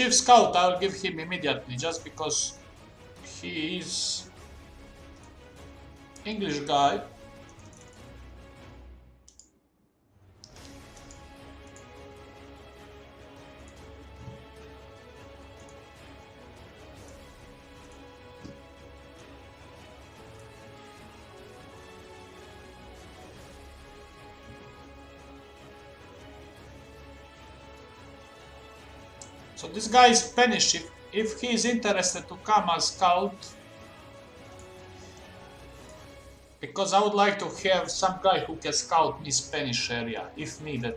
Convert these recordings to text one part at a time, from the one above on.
Chief Scout, I will give him immediately, just because he is English guy. So this guy is Spanish. If he is interested to come as scout, because I would like to have some guy who can scout me Spanish area if needed.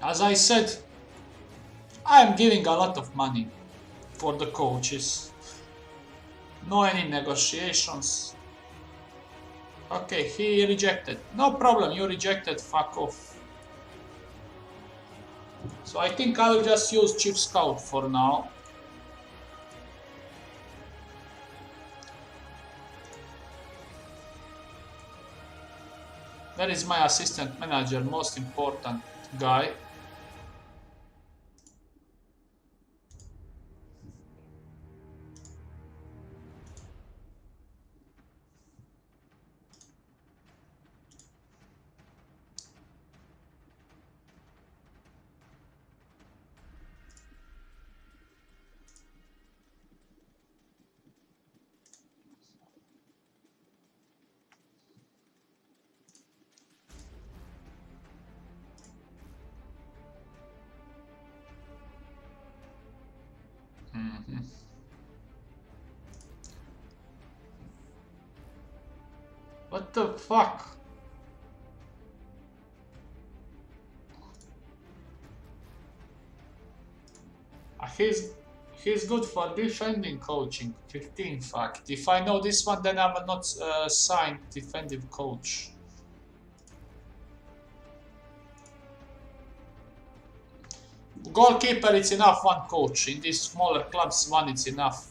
As I said, I am giving a lot of money for the coaches. No any negotiations. Okay, he rejected. No problem, you rejected, fuck off. So I think I will just use Chief Scout for now. That is my assistant manager, most important guy. What the fuck? He's good for defending coaching. 15 fact. If I know this one, then I will not sign defensive coach. Goalkeeper, it's enough one coach. In these smaller clubs, one it's enough.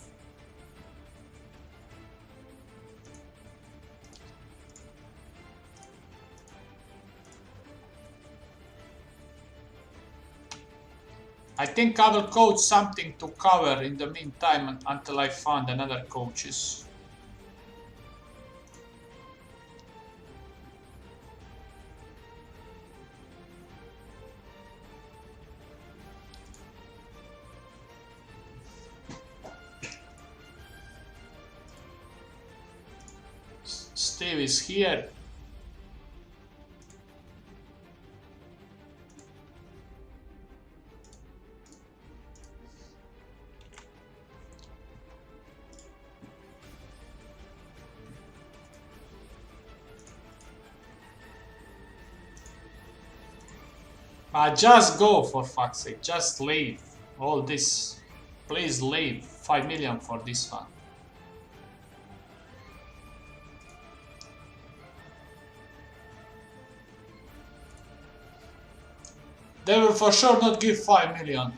I think I will coach something to cover in the meantime until I find another coaches. Steve is here. Just go, for fuck's sake, just leave all this. Please leave. 5 million for this one. They will for sure not give 5 million.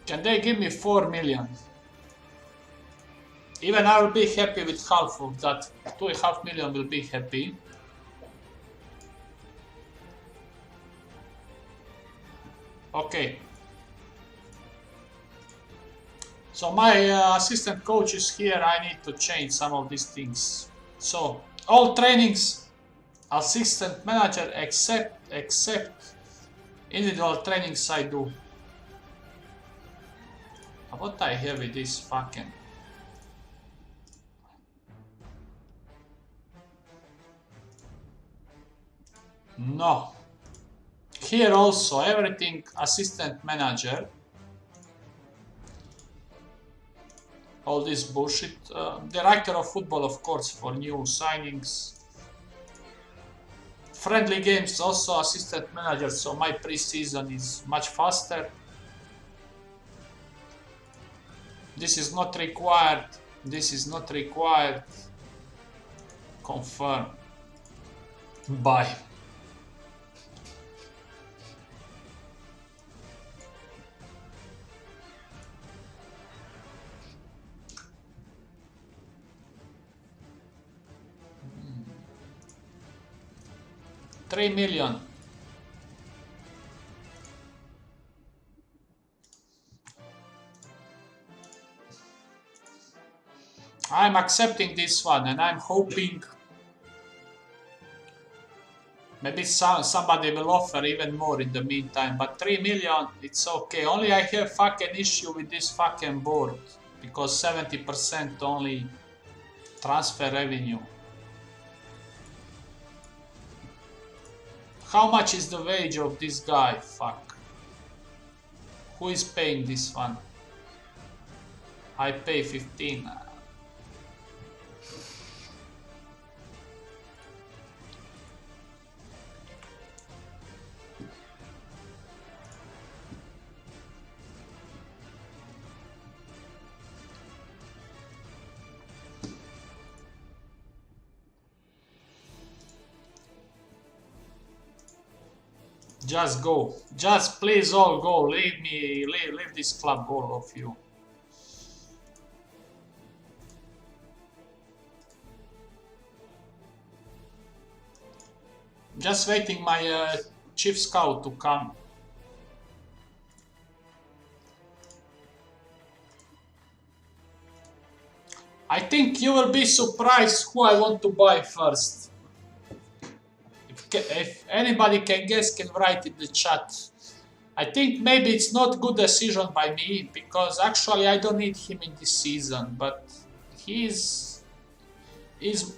Can they give me 4 million? Even I will be happy with half of that. 2.5 million will be happy. Okay. So my assistant coach is here. I need to change some of these things. So all trainings, assistant manager except individual trainings I do. What I have with this fucking... No. Here also everything assistant manager. All this bullshit. Director of football, of course, for new signings. Friendly games also assistant manager, so my pre-season is much faster. This is not required. This is not required. Confirm. Bye. 3 million. I'm accepting this one and I'm hoping maybe somebody will offer even more in the meantime, but 3 million, it's okay. Only I have fucking issue with this fucking board because 70% only transfer revenue. How much is the wage of this guy? Fuck. Who is paying this one? I pay 15. Just go. Just please all go. Leave me. Leave this club, all of you. Just waiting my chief scout to come. I think you will be surprised who I want to buy first. If anybody can guess, can write in the chat. I think maybe it's not good decision by me because actually I don't need him in this season, but he's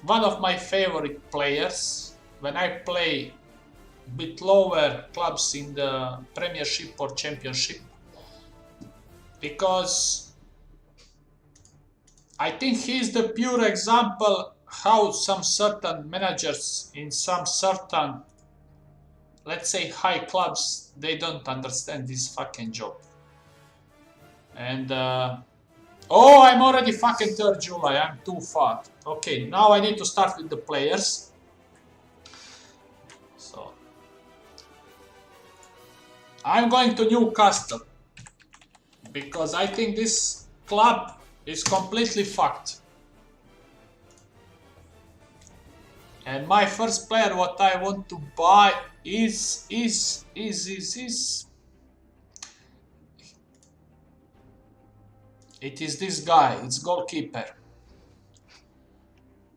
one of my favorite players. When I play a bit lower clubs in the Premiership or Championship, because I think he's the pure example how some certain managers in some certain, let's say, high clubs, they don't understand this fucking job. And oh, I'm already fucking 3rd July, I'm too far. Okay, now I need to start with the players. So I'm going to Newcastle because I think this club is completely fucked. And my first player, what I want to buy is it is this guy. It's goalkeeper.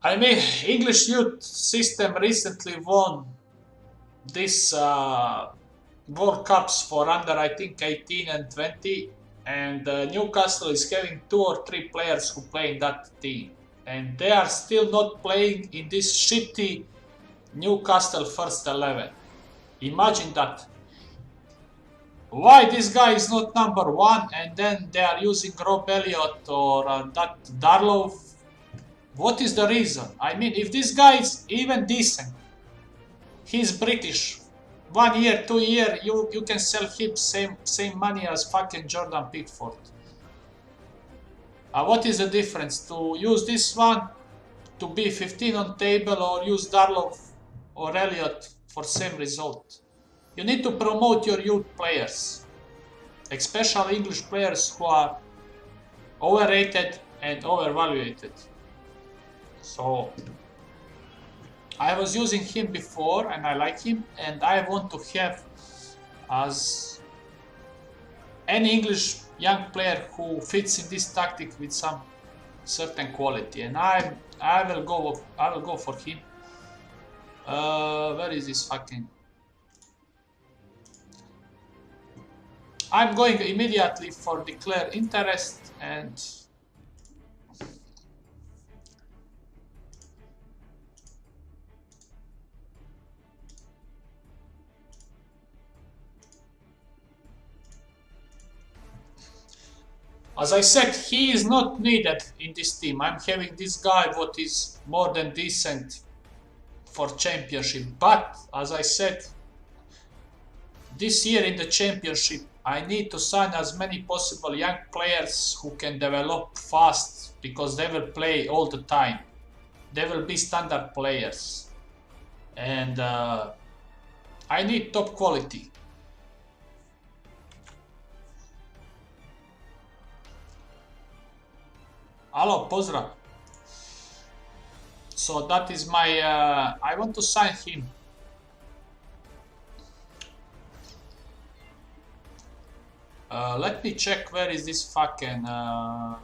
I mean, English youth system recently won this World Cups for under, I think, 18 and 20, and Newcastle is having 2 or 3 players who play in that team. And they are still not playing in this shitty Newcastle first 11. Imagine that. Why this guy is not number 1 and then they are using Rob Elliott or that Darlow? What is the reason? I mean, if this guy is even decent, he's British. 1 year, 2 year, you can sell him same money as fucking Jordan Pickford. What is the difference to use this one to be 15 on table or use Darlow or Elliott for same result? You need to promote your youth players, especially English players who are overrated and overvaluated. So I was using him before and I like him, and I want to have as any English young player who fits in this tactic with some certain quality, and I will go for him. Where is this fucking? I'm going immediately for declare interest, and as I said, he is not needed in this team. I'm having this guy what is more than decent for Championship. But as I said, this year in the Championship, I need to sign as many possible young players who can develop fast, because they will play all the time. They will be standard players. And I need top quality. Alo, pozdrav. So that is my, I want to sign him. Let me check where is this fucking... I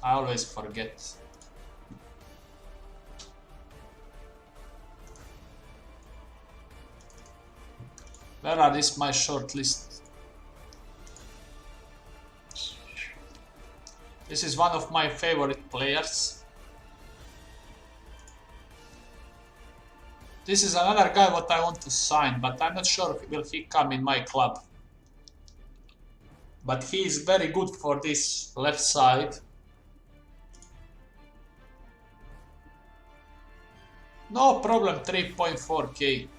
always forget. Where are this my short list? This is one of my favorite players. This is another guy what I want to sign, but I'm not sure will he come in my club. But he is very good for this left side. No problem, 3.4k.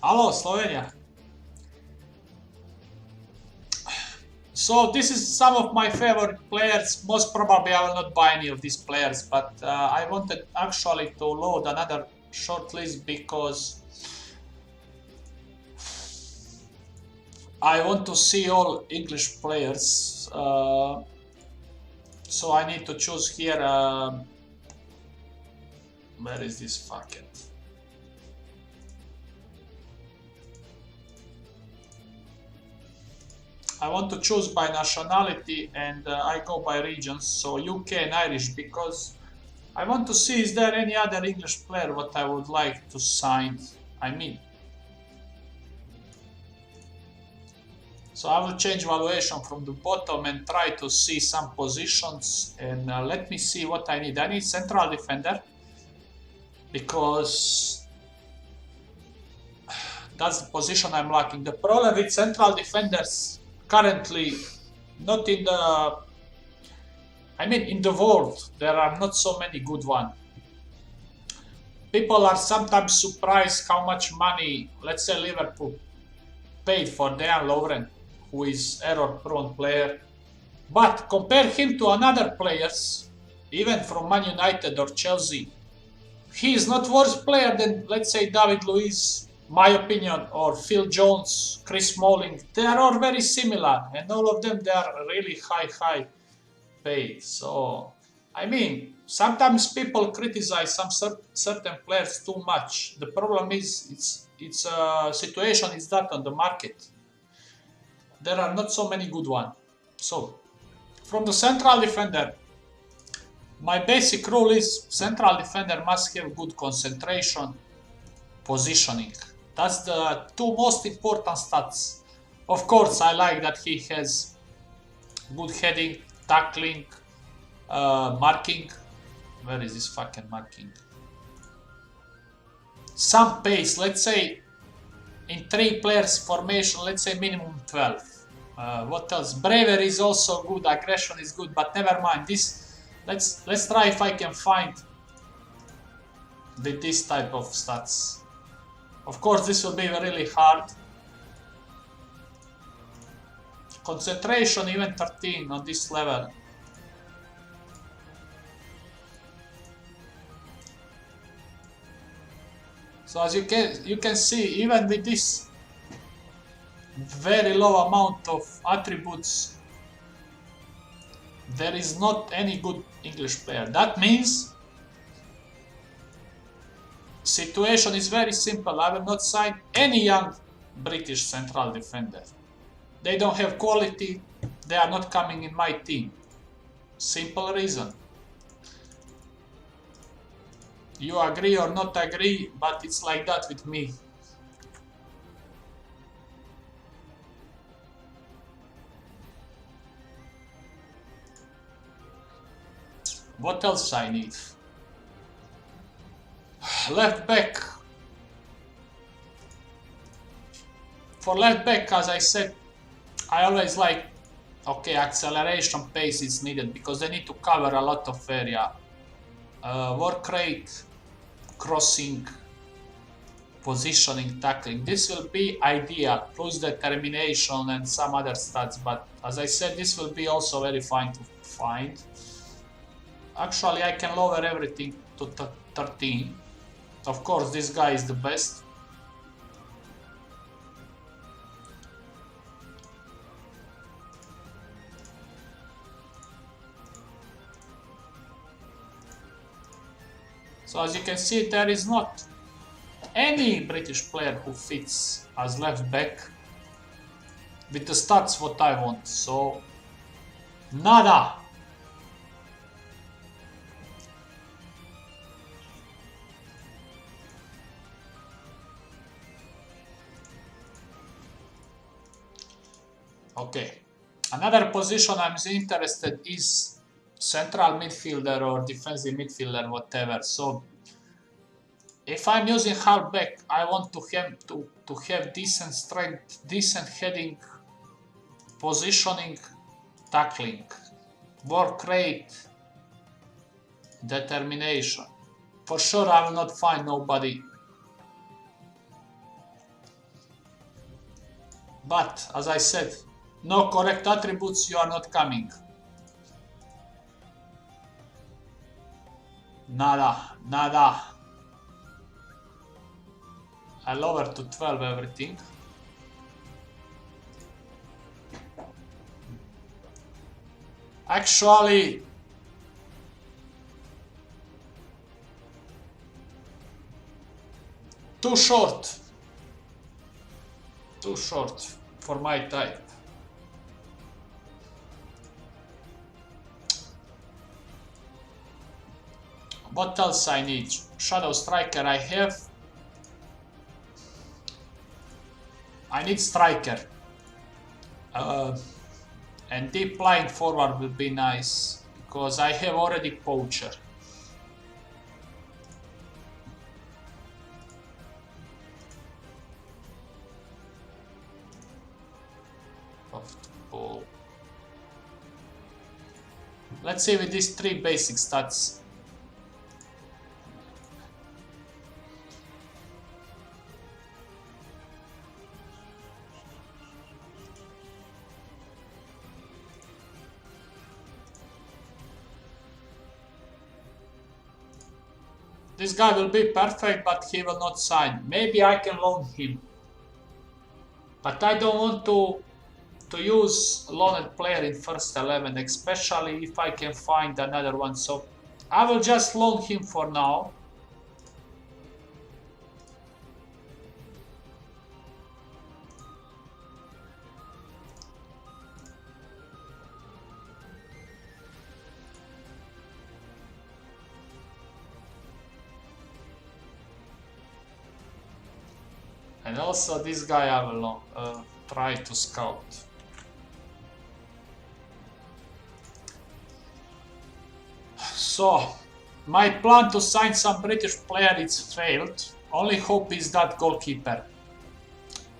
Hello, Slovenia. So this is some of my favorite players. Most probably I will not buy any of these players, but I wanted actually to load another short list because I want to see all English players. So I need to choose here. Where is this fucking? I want to choose by nationality and I go by regions, so UK and Irish, because I want to see is there any other English player what I would like to sign. I mean, so I will change valuation from the bottom and try to see some positions, and let me see what I need. I need central defender because that's the position I'm lacking. The problem with central defenders currently, not in the, I mean in the world, there are not so many good ones. People are sometimes surprised how much money, let's say Liverpool, paid for Dejan Lovren, who is error-prone player. But compare him to another players, even from Man United or Chelsea, he is not worse player than, let's say, David Luiz, my opinion, or Phil Jones, Chris Smalling. They are all very similar, and all of them, they are really high paid. So, I mean, sometimes people criticize some certain players too much. The problem is, it's a situation is that on the market. There are not so many good ones. So, from the central defender, my basic rule is central defender must have good concentration, positioning. That's the two most important stats. Of course, I like that he has good heading, tackling, marking. Where is this fucking marking? Some pace, let's say in 3 players formation, let's say minimum 12. What else? Bravery is also good, aggression is good, but never mind. This, let's try if I can find this type of stats. Of course, this will be really hard. Concentration, even 13 on this level. So as you can see, even with this very low amount of attributes, there is not any good English player. That means situation is very simple. I will not sign any young British central defender. They don't have quality. They are not coming in my team. Simple reason. You agree or not agree, but it's like that with me. What else I need? Left back. For left back, as I said, I always like, okay, acceleration, pace is needed because they need to cover a lot of area. Work rate, crossing, positioning, tackling. This will be ideal, plus determination and some other stats, but as I said, this will be also very fine to find. Actually, I can lower everything to 13. Of course, this guy is the best. So as you can see, there is not any British player who fits as left back with the stats what I want. So nada. Okay. Another position I'm interested is central midfielder or defensive midfielder, whatever. So if I'm using halfback, I want to have decent strength, decent heading, positioning, tackling, work rate, determination. For sure, I will not find nobody. But as I said, no correct attributes, you are not coming. Nada, nada. I lower to 12 everything. Actually, too short. Too short for my type. What else I need? Shadow striker I have. I need striker. And deep line forward will be nice, because I have already poacher. Ball. Let's see with these 3 basic stats. This guy will be perfect, but he will not sign. Maybe I can loan him. But I don't want to use loaned player in first 11, especially if I can find another one. So I will just loan him for now. And also this guy I will try to scout. So, my plan to sign some British player is failed. Only hope is that goalkeeper.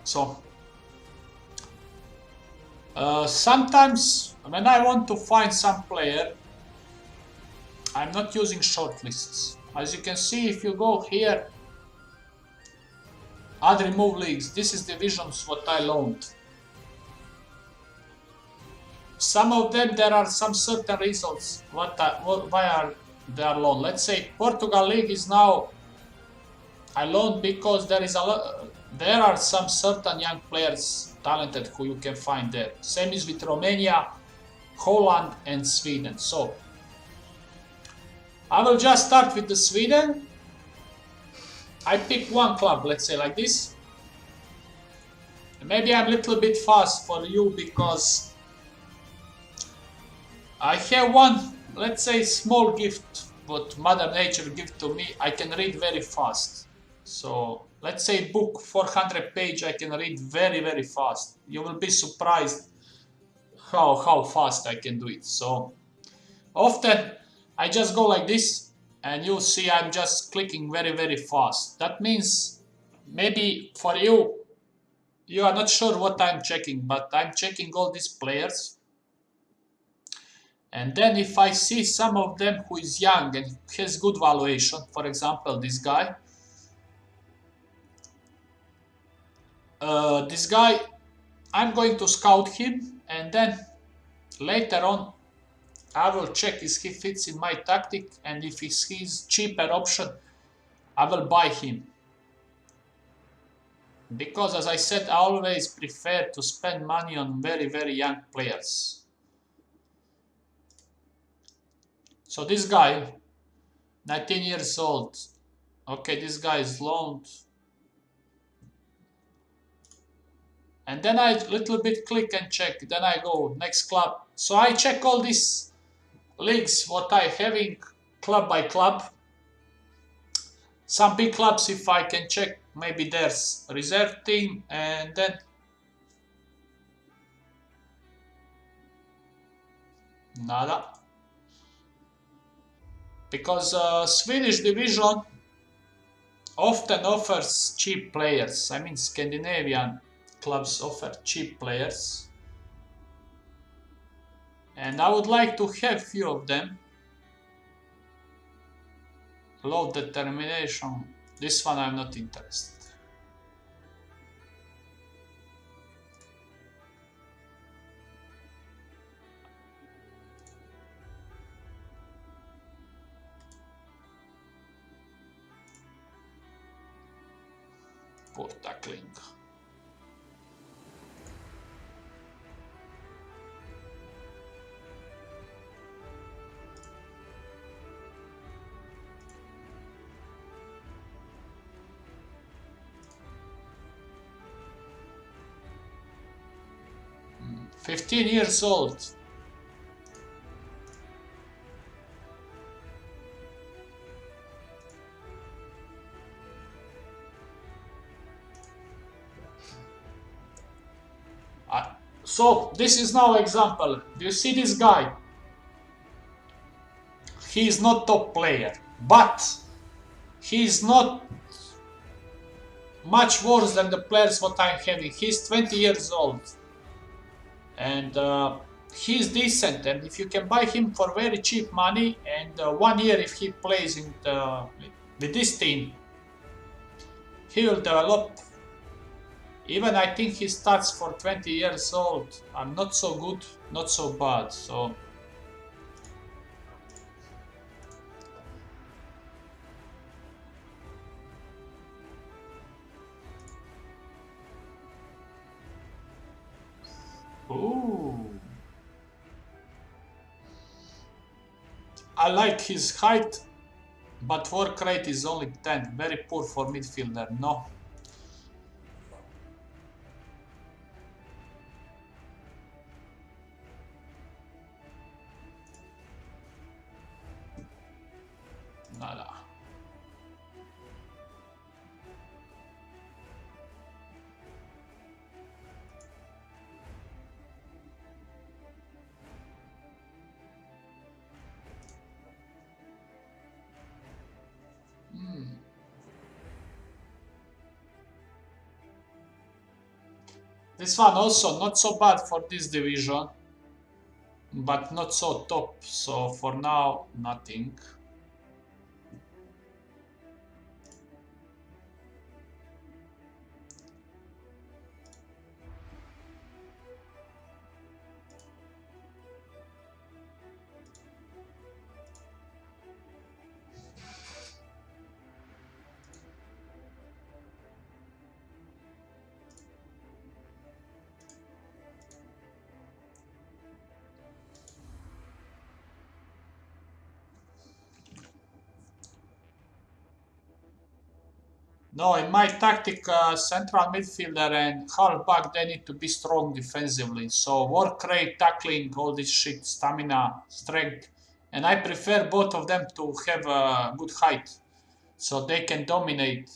So, sometimes when I want to find some player, I'm not using shortlists. As you can see, if you go here, add remove leagues, this is divisions what I loaned. Some of them there are some certain results why are they are loaned. Let's say Portugal League is now I loaned because there are some certain young players talented who you can find there. Same is with Romania, Holland and Sweden. So I will just start with the Sweden. I pick one club, let's say like this. Maybe I'm a little bit fast for you because I have one, let's say, small gift what Mother Nature gives to me. I can read very fast. So let's say book 400 page, I can read very, very fast. You will be surprised how fast I can do it. So often I just go like this. And you see I'm just clicking very, very fast. That means maybe for you, you are not sure what I'm checking, but I'm checking all these players. And then if I see some of them who is young and has good valuation, for example, this guy, This guy, I'm going to scout him, and then later on I will check if he fits in my tactic, and if he's his cheaper option, I will buy him. Because as I said, I always prefer to spend money on very, very young players. So this guy, 19 years old. Okay, this guy is loaned. And then I little bit click and check. Then I go next club. So I check all these leagues, what I having club by club. Some big clubs, if I can check, maybe there's reserve team, and then nada. Because Swedish division often offers cheap players. I mean, Scandinavian clubs offer cheap players. And I would like to have few of them. Low determination. This one I'm not interested. Poor tackling. Mm. 15 years old. So this is now example. Do you see this guy? He is not top player, but he is not much worse than the players what I'm having. He's 20 years old, and he's decent. And if you can buy him for very cheap money, and 1 year if he plays with this team, he will develop. Even I think he starts for 20 years old. I'm not so good, not so bad. So ooh. I like his height, but work rate is only 10. Very poor for midfielder. No. Nada. This one also not so bad for this division, but not so top. So for now, nothing. No, in my tactic, central midfielder and halfback, they need to be strong defensively. So work rate, tackling, all this shit, stamina, strength. And I prefer both of them to have a good height, so they can dominate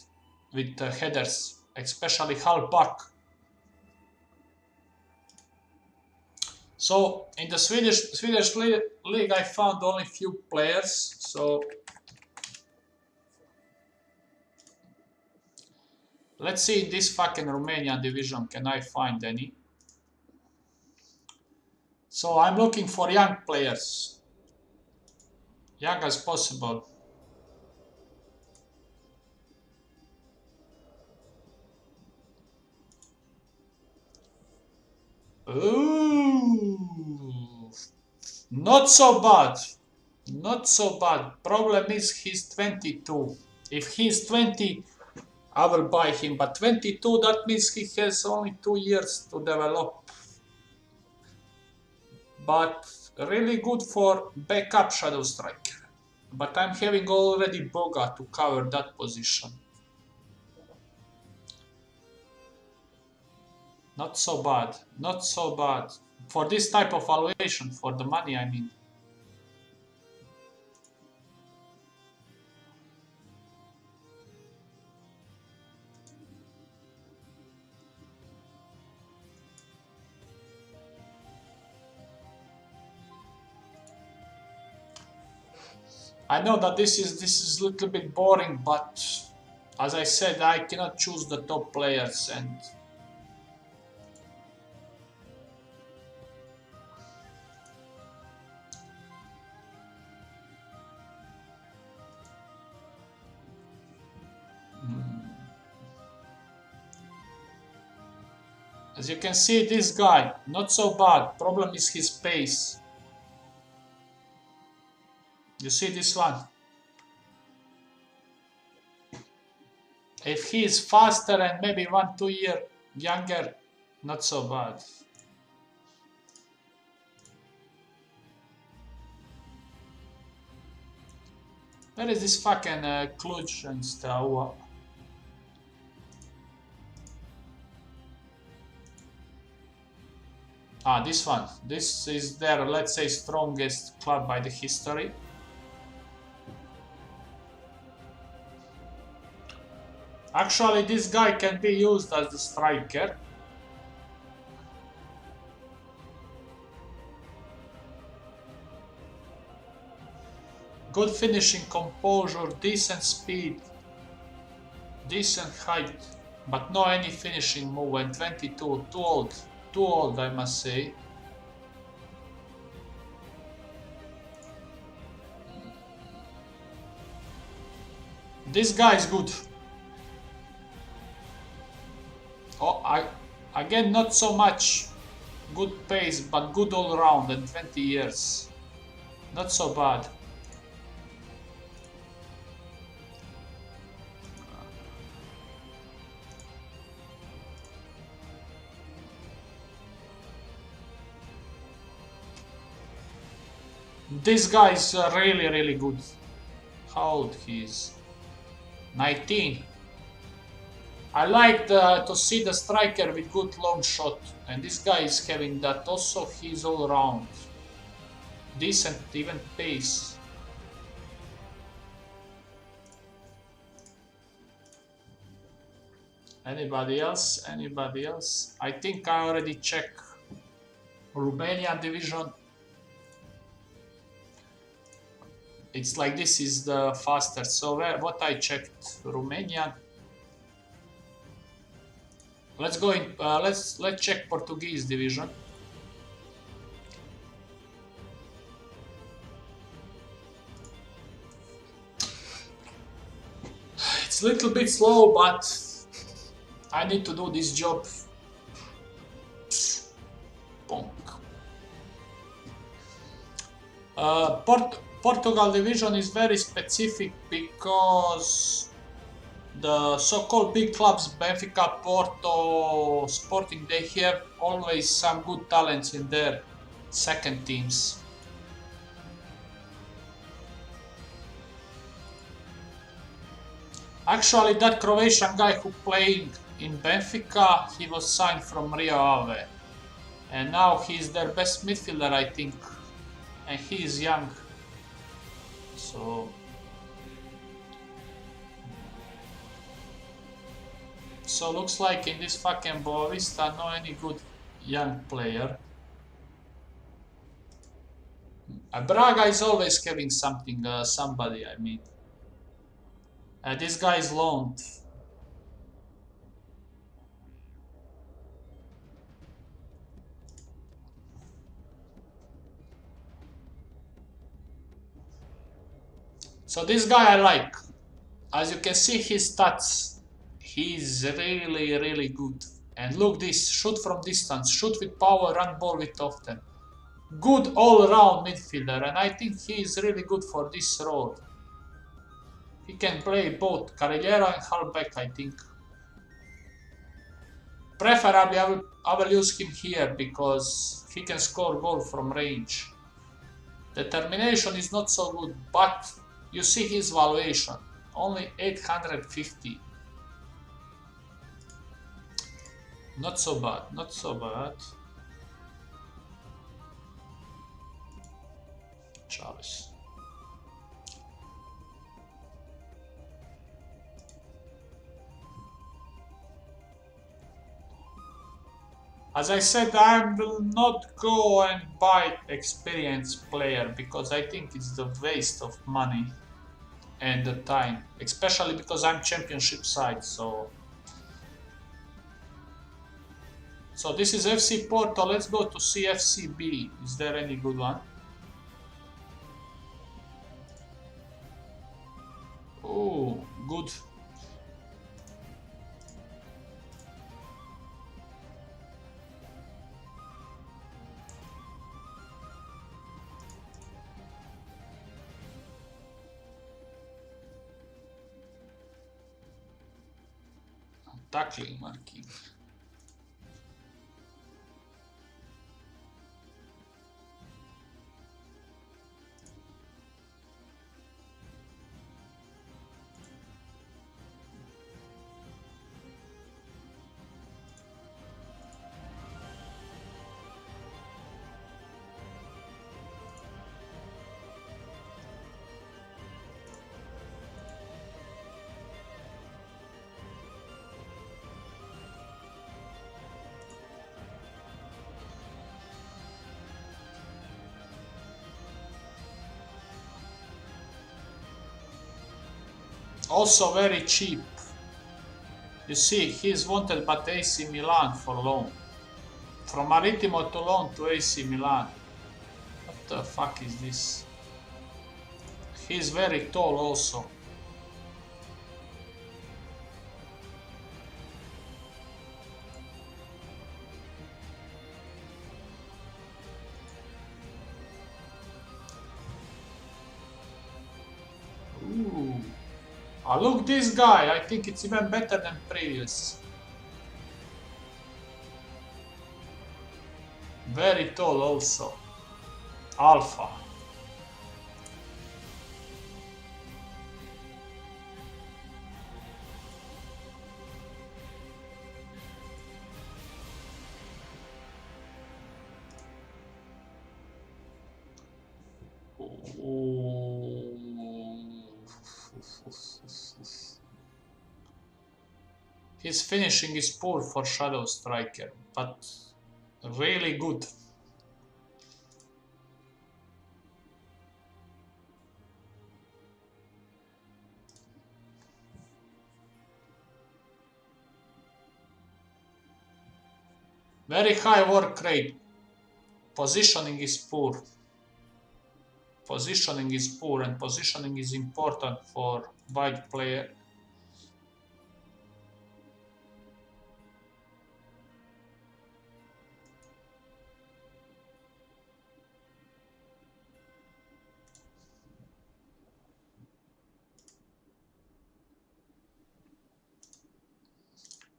with headers, especially halfback. So in the Swedish league, I found only few players. So let's see in this fucking Romanian division, can I find any? So I'm looking for young players. Young as possible. Ooh, not so bad. Not so bad. Problem is he's 22. If he's 20, I will buy him. But 22, that means he has only 2 years to develop. But really good for backup shadow striker. But I'm having already Boga to cover that position. Not so bad. Not so bad. For this type of valuation, for the money, I mean. I know that this is a little bit boring, but as I said, I cannot choose the top players and as you can see, this guy, not so bad. Problem is his pace. You see this one? If he is faster and maybe 1-2 years younger, not so bad. Where is this fucking Cluj and stuff? Ah, this one. This is their, let's say, strongest club by the history. Actually, this guy can be used as the striker. Good finishing, composure, decent speed, decent height, but no any finishing move. And 22, too old, I must say. This guy is good. Oh, again, not so much good pace, but good all round and 20 years. Not so bad. This guy is really, really good. How old he is? 19. I like to see the striker with good long shot, and this guy is having that also. He's all around. Decent, even pace. Anybody else? Anybody else? I think I already checked Romanian division. It's like this is the faster. So what I checked, Romanian. Let's go in. Let's check Portuguese division. It's a little bit slow, but I need to do this job. Bonk. Portugal division is very specific because the so-called big clubs, Benfica, Porto, Sporting, they have always some good talents in their second teams. Actually, that Croatian guy who played in Benfica, he was signed from Rio Ave. And now he's their best midfielder, I think. And he is young. So looks like in this fucking Boavista, no any good young player. Braga is always having something, somebody, I mean. This guy is loaned. So this guy I like. As you can see his stats, he's really, really good. And look this, shoot from distance, shoot with power, run ball with often. Good all-round midfielder, and I think he is really good for this role. He can play both Carrilero and halfback, I think. Preferably, I will use him here because he can score goal from range. Determination is not so good, but you see his valuation, only 850. Not so bad, not so bad. Charles. As I said, I will not go and buy experienced player because I think it's the waste of money and the time, especially because I'm championship side. So this is FC Porto. Let's go to CFCB. Is there any good one? Oh, good. Tackling marking. Also very cheap. You see, he is wanted by AC Milan for loan. From Maritimo to loan to AC Milan. What the fuck is this? He is very tall also. Ooh. Ah, look this guy, I think it's even better than previous. Very tall also. Alpha. His finishing is poor for shadow striker, but really good. Very high work rate. Positioning is poor. Positioning is poor, and positioning is important for wide player.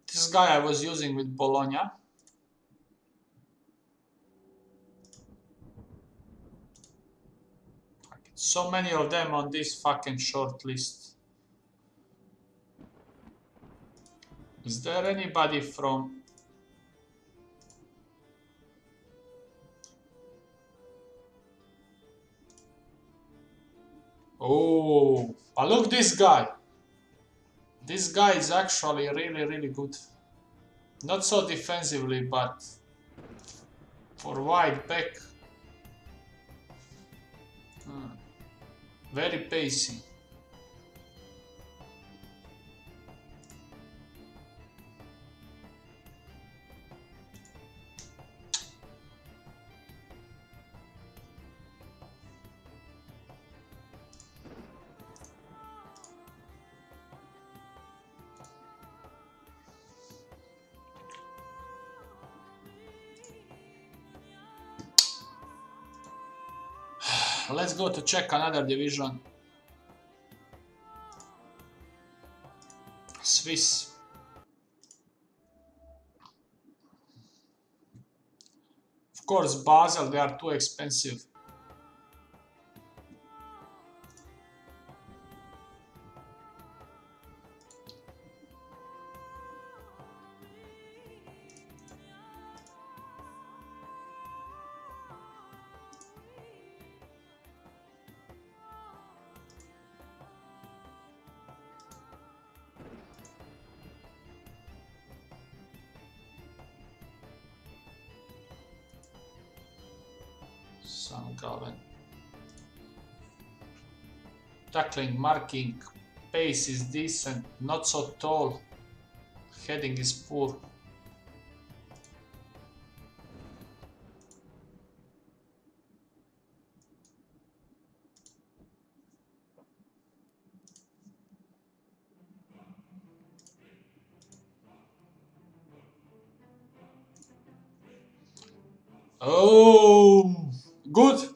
This guy I was using with Bologna. So many of them on this fucking short list. Is there anybody from... Oh, look this guy. This guy is actually really good. Not so defensively, but for wide back. Very pacey. Let's go to check another division. Swiss. Of course, Basel, they are too expensive. St. Gallen. Tackling, marking, pace is decent, not so tall. Heading is poor. Oh, good.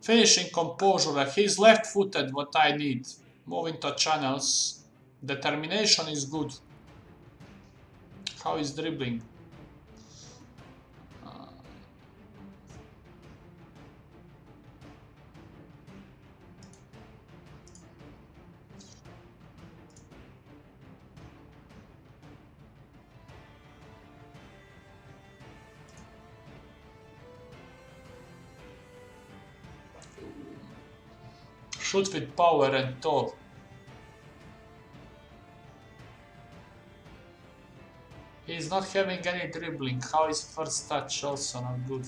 Finishing composure. He's left-footed, what I need. Moving to channels. Determination is good. How is dribbling? Shoot with power and tall. He's not having any dribbling. How is first touch also not good?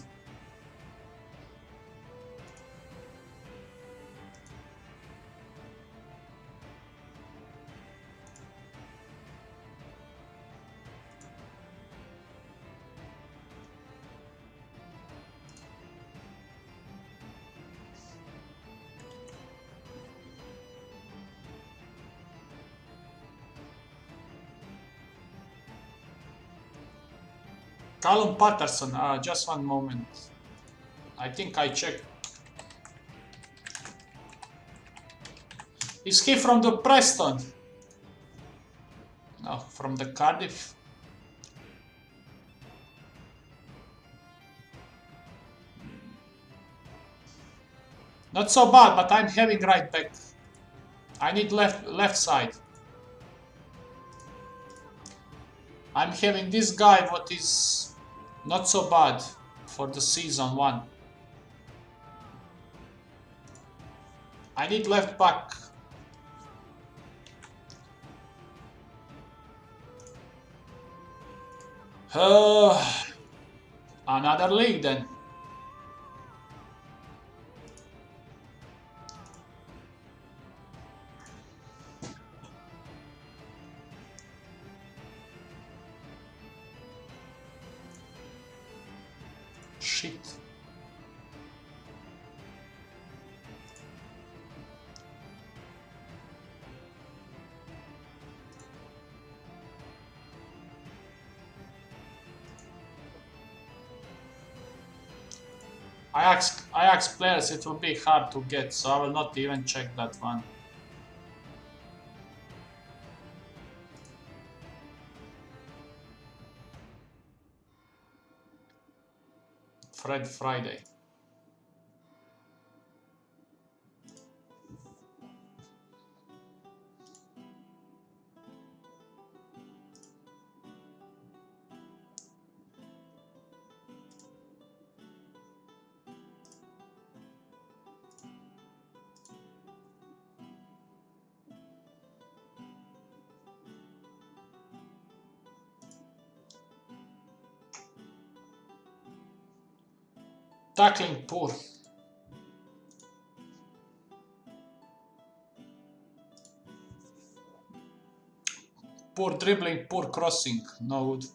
Callum Patterson, just one moment. I think I checked. Is he from the Preston? No, from the Cardiff. Not so bad, but I'm having right back. I need left side. I'm having this guy what is not so bad for the season 1. I need left back. Another league then. Shit. Ajax players, it will be hard to get, so I will not even check that one. Fred Friday. Tackling poor. Poor dribbling, poor crossing, no good.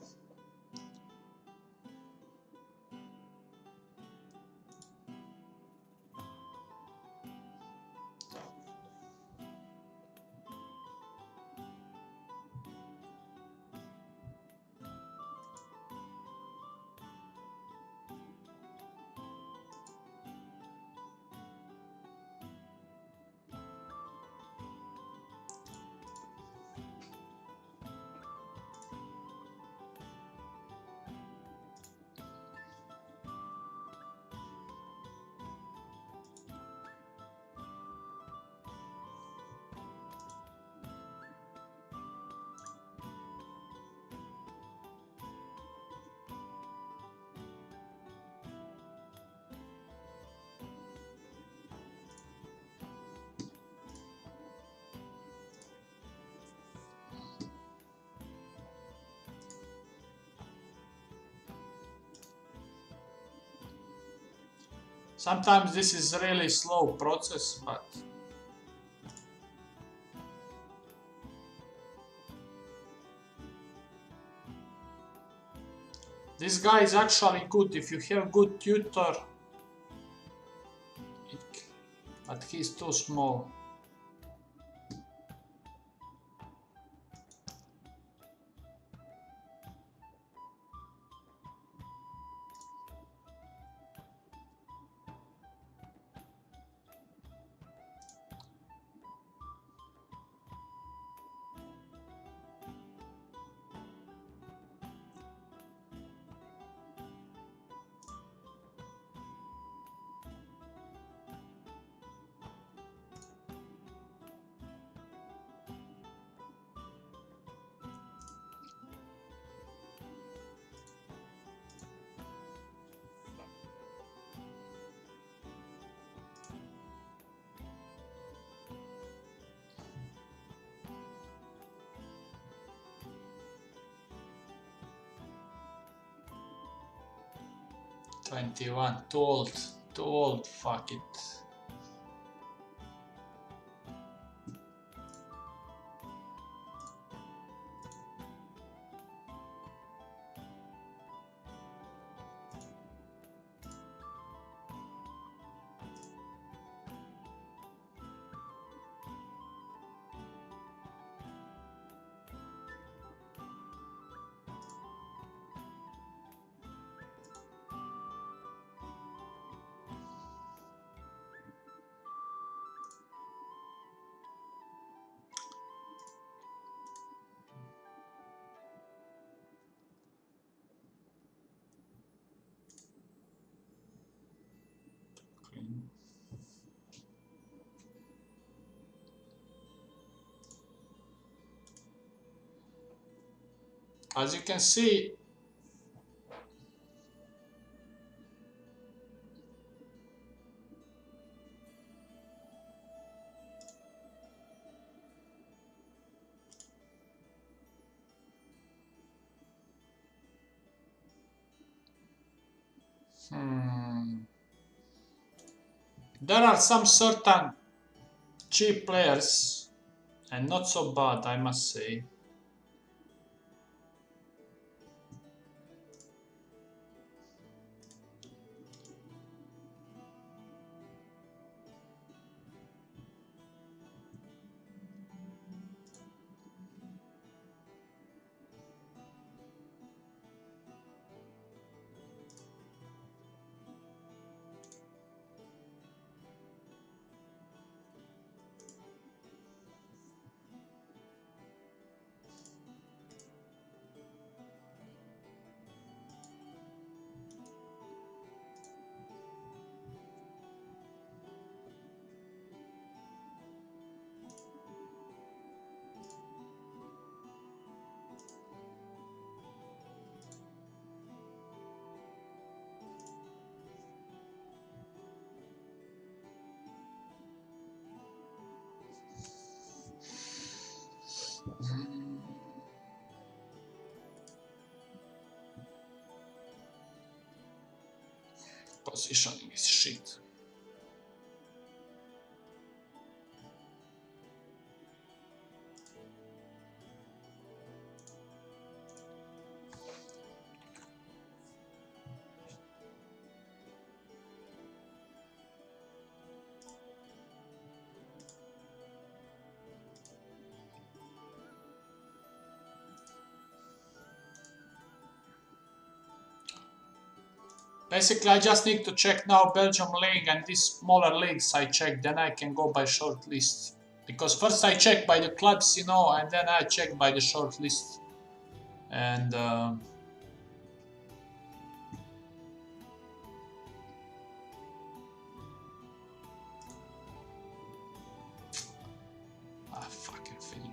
Sometimes this is a really slow process, but this guy is actually good if you have good tutor, but he's too small. "21, too old, fuck it." As you can see, there are some certain cheap players, and not so bad, I must say. Positioning is shit. Basically, I just need to check now Belgium League and these smaller leagues I check, then I can go by short list. Because first I check by the clubs, you know, and then I check by the short list. And fucking thing.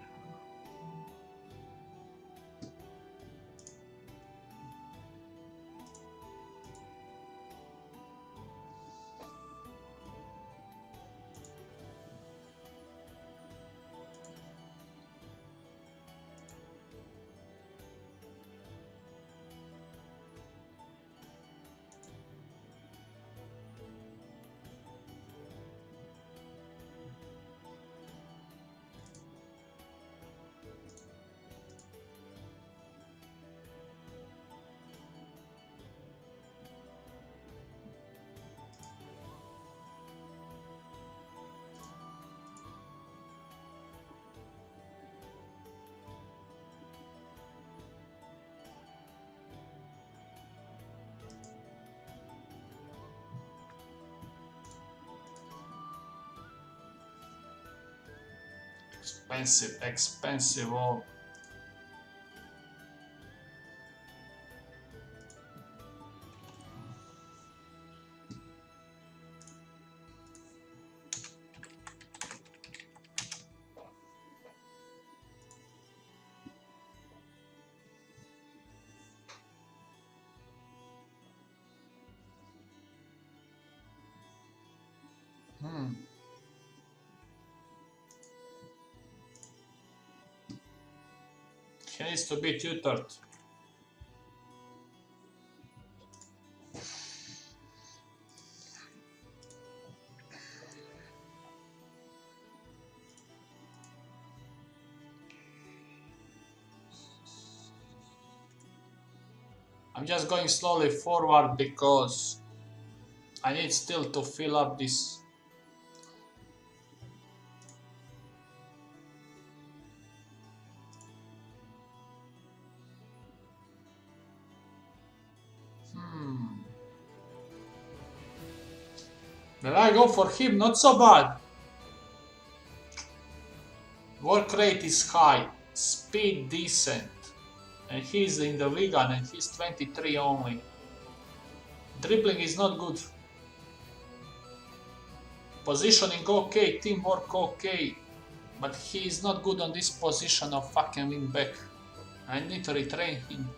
Expensive. Oh. He needs to be tutored. I'm just going slowly forward because I need still to fill up this. But I go for him, not so bad. Work rate is high, speed decent, and he's in the vegan and he's 23 only. Dribbling is not good. Positioning okay, teamwork okay, but he is not good on this position of fucking wing back. I need to retrain him.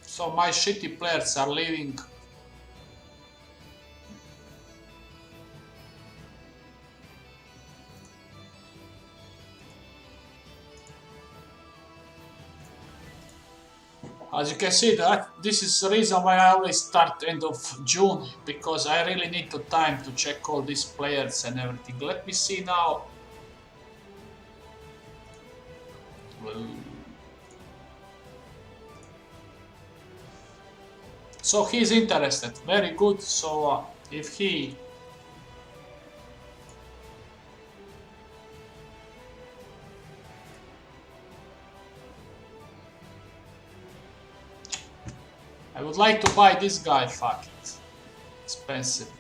So my shitty players are leaving. As you can see, this is the reason why I always start end of June, because I really need the time to check all these players and everything. Let me see now. So he's interested, very good. So if he I would like to buy this guy, fuck it. Expensive.